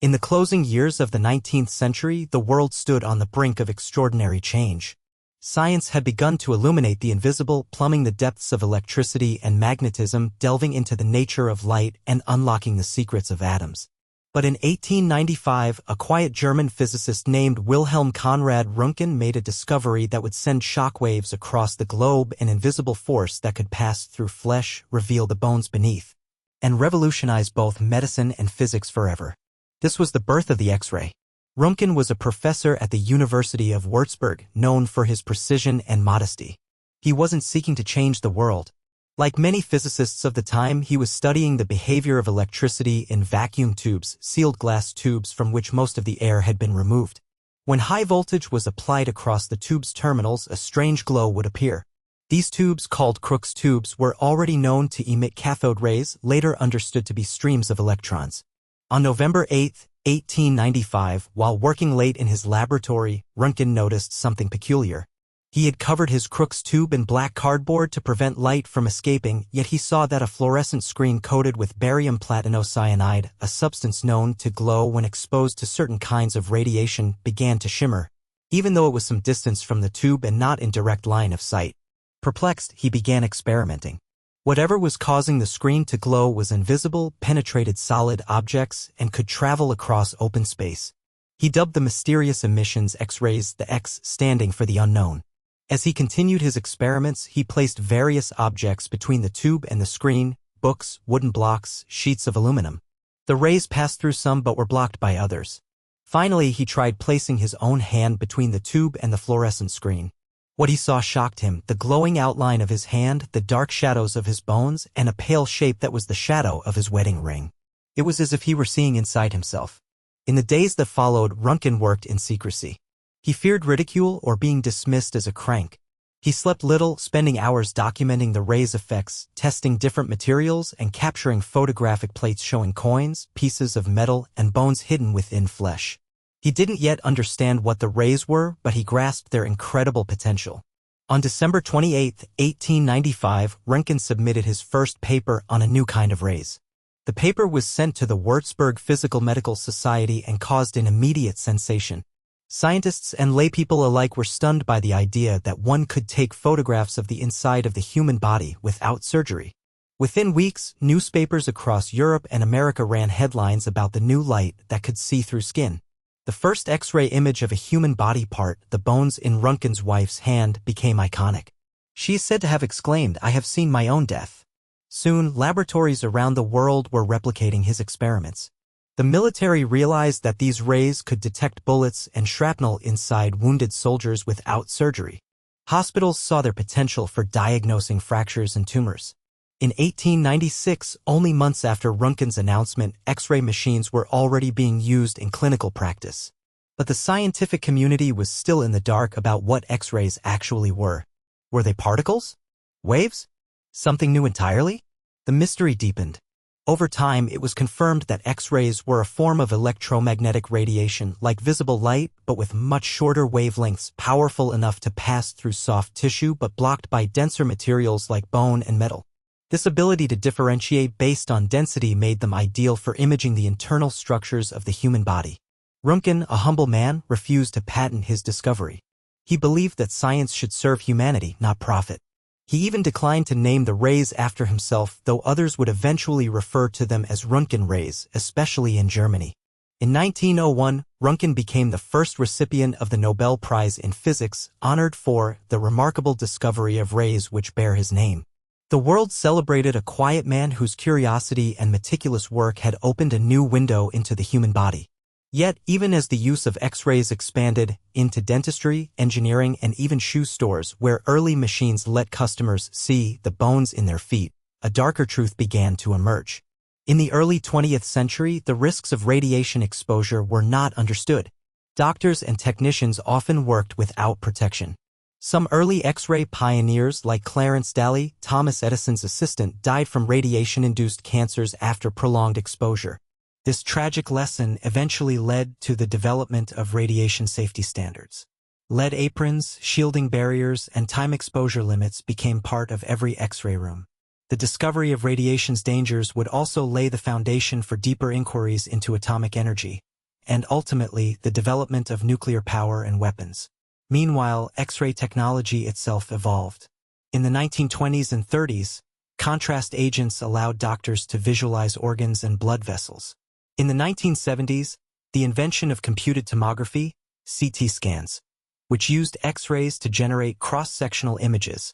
In the closing years of the 19th century, the world stood on the brink of extraordinary change. Science had begun to illuminate the invisible, plumbing the depths of electricity and magnetism, delving into the nature of light and unlocking the secrets of atoms. But in 1895, a quiet German physicist named Wilhelm Conrad Röntgen made a discovery that would send shockwaves across the globe, an invisible force that could pass through flesh, reveal the bones beneath, and revolutionize both medicine and physics forever. This was the birth of the X-ray. Röntgen was a professor at the University of Würzburg, known for his precision and modesty. He wasn't seeking to change the world. Like many physicists of the time, he was studying the behavior of electricity in vacuum tubes, sealed glass tubes from which most of the air had been removed. When high voltage was applied across the tube's terminals, a strange glow would appear. These tubes, called Crookes tubes, were already known to emit cathode rays, later understood to be streams of electrons. On November 8, 1895, while working late in his laboratory, Röntgen noticed something peculiar. He had covered his Crookes tube in black cardboard to prevent light from escaping, yet he saw that a fluorescent screen coated with barium platinocyanide, a substance known to glow when exposed to certain kinds of radiation, began to shimmer, even though it was some distance from the tube and not in direct line of sight. Perplexed, he began experimenting. Whatever was causing the screen to glow was invisible, penetrated solid objects, and could travel across open space. He dubbed the mysterious emissions X-rays, the X standing for the unknown. As he continued his experiments, he placed various objects between the tube and the screen: books, wooden blocks, sheets of aluminum. The rays passed through some but were blocked by others. Finally, he tried placing his own hand between the tube and the fluorescent screen. What he saw shocked him: the glowing outline of his hand, the dark shadows of his bones, and a pale shape that was the shadow of his wedding ring. It was as if he were seeing inside himself. In the days that followed, Röntgen worked in secrecy. He feared ridicule or being dismissed as a crank. He slept little, spending hours documenting the rays' effects, testing different materials, and capturing photographic plates showing coins, pieces of metal, and bones hidden within flesh. He didn't yet understand what the rays were, but he grasped their incredible potential. On December 28, 1895, Röntgen submitted his first paper on a new kind of rays. The paper was sent to the Würzburg Physical Medical Society and caused an immediate sensation. Scientists and laypeople alike were stunned by the idea that one could take photographs of the inside of the human body without surgery. Within weeks, newspapers across Europe and America ran headlines about the new light that could see through skin. The first X-ray image of a human body part, the bones in Röntgen's wife's hand, became iconic. She is said to have exclaimed, "I have seen my own death." Soon, laboratories around the world were replicating his experiments. The military realized that these rays could detect bullets and shrapnel inside wounded soldiers without surgery. Hospitals saw their potential for diagnosing fractures and tumors. In 1896, only months after Röntgen's announcement, X-ray machines were already being used in clinical practice. But the scientific community was still in the dark about what X-rays actually were. Were they particles? Waves? Something new entirely? The mystery deepened. Over time, it was confirmed that X-rays were a form of electromagnetic radiation, like visible light, but with much shorter wavelengths, powerful enough to pass through soft tissue but blocked by denser materials like bone and metal. This ability to differentiate based on density made them ideal for imaging the internal structures of the human body. Röntgen, a humble man, refused to patent his discovery. He believed that science should serve humanity, not profit. He even declined to name the rays after himself, though others would eventually refer to them as Röntgen rays, especially in Germany. In 1901, Röntgen became the first recipient of the Nobel Prize in Physics, honored for the remarkable discovery of rays which bear his name. The world celebrated a quiet man whose curiosity and meticulous work had opened a new window into the human body. Yet, even as the use of X-rays expanded into dentistry, engineering, and even shoe stores where early machines let customers see the bones in their feet, a darker truth began to emerge. In the early 20th century, the risks of radiation exposure were not understood. Doctors and technicians often worked without protection. Some early X-ray pioneers like Clarence Daly, Thomas Edison's assistant, died from radiation-induced cancers after prolonged exposure. This tragic lesson eventually led to the development of radiation safety standards. Lead aprons, shielding barriers, and time exposure limits became part of every X-ray room. The discovery of radiation's dangers would also lay the foundation for deeper inquiries into atomic energy. and ultimately the development of nuclear power and weapons. Meanwhile, X-ray technology itself evolved. In the 1920s and 30s, contrast agents allowed doctors to visualize organs and blood vessels. In the 1970s, the invention of computed tomography, CT scans, which used X-rays to generate cross-sectional images,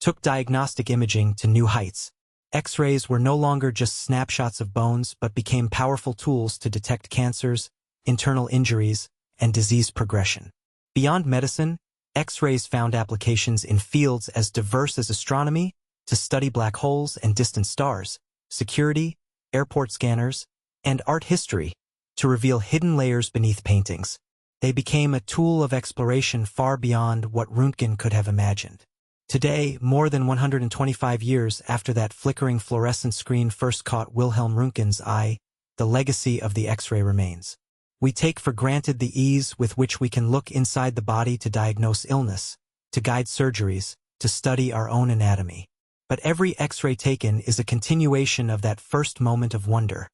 took diagnostic imaging to new heights. X-rays were no longer just snapshots of bones but became powerful tools to detect cancers, internal injuries, and disease progression. Beyond medicine, X-rays found applications in fields as diverse as astronomy, to study black holes and distant stars, security, airport scanners, and art history, to reveal hidden layers beneath paintings. They became a tool of exploration far beyond what Röntgen could have imagined. Today, more than 125 years after that flickering fluorescent screen first caught Wilhelm Röntgen's eye, the legacy of the X-ray remains. We take for granted the ease with which we can look inside the body to diagnose illness, to guide surgeries, to study our own anatomy. But every X-ray taken is a continuation of that first moment of wonder,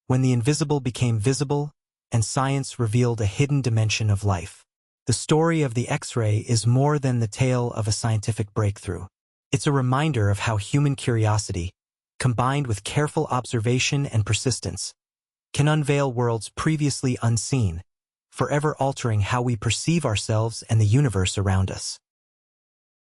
when the invisible became visible and science revealed a hidden dimension of life. The story of the X-ray is more than the tale of a scientific breakthrough. It's a reminder of how human curiosity, combined with careful observation and persistence, can unveil worlds previously unseen, forever altering how we perceive ourselves and the universe around us.